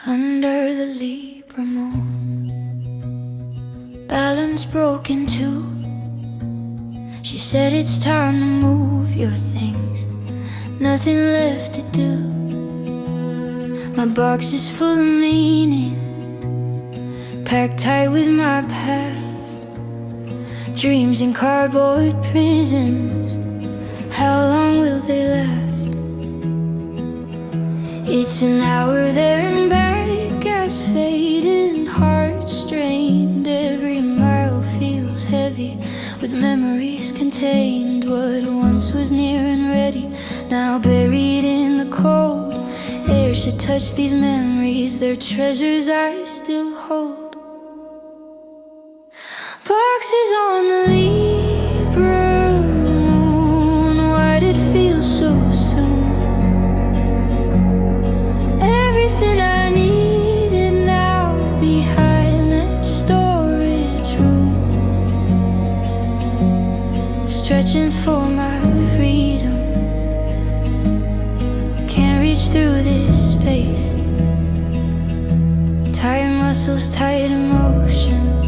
Under the Libra moon, balance broken too. She said it's time to move your things, nothing left to do. My box is full of meaning, packed tight with my past. Dreams in cardboard prisons, how long will they last? It's an hour there and back, gas fading, heart strained. Every mile feels heavy, with memories contained. What once was near and ready, now buried in the cold. Air should touch these memories, they're treasures I still hold. Boxes on the Libra moon, why'd it feel so soon? Everything I needed now behind that storage room. Stretching for my freedom, can't reach through this space. Tight muscles, tight emotions,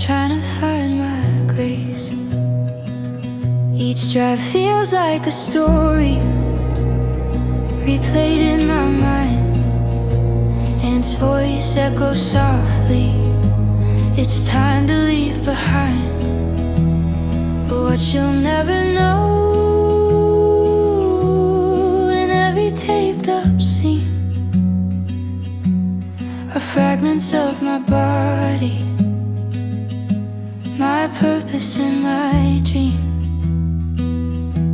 trying to find my grace. Each drive feels like a story, replayed in my mind. Ant's voice echoes softly, it's time to leave behind. But what you'll never know, in every taped up scene, are fragments of my body, my purpose and my dream.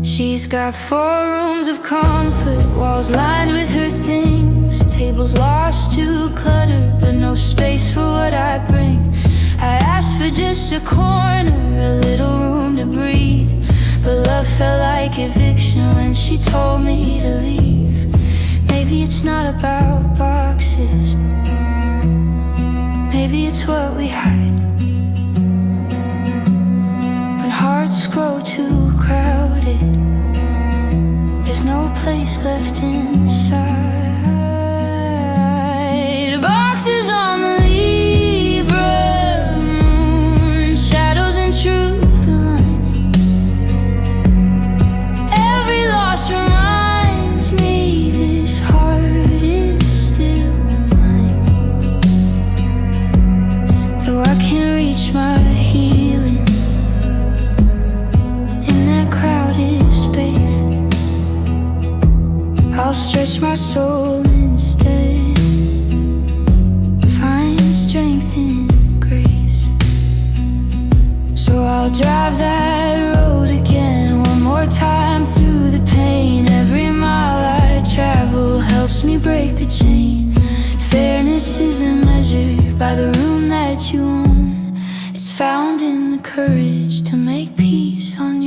She's got 4 rooms of comfort, walls lined with her things, tables lost to clutter, but no space for what I bring. I asked for just a corner, a little room to breathe, but love felt like eviction when she told me to leave. Maybe it's not about boxes, maybe it's what we hide. When hearts grow too crowded, there's no place left inside. Boxes on the Libra moon, shadows and truth align. Every loss reminds me this heart is still mine. Though I can't reach my healing in that crowded space, I'll stretch my soul instead, find strength in grace. So I'll drive that road again, one more time through the pain. Every mile I travel helps me break the chain. Fairness isn't measured by the room that you own, it's found in the courage to make peace on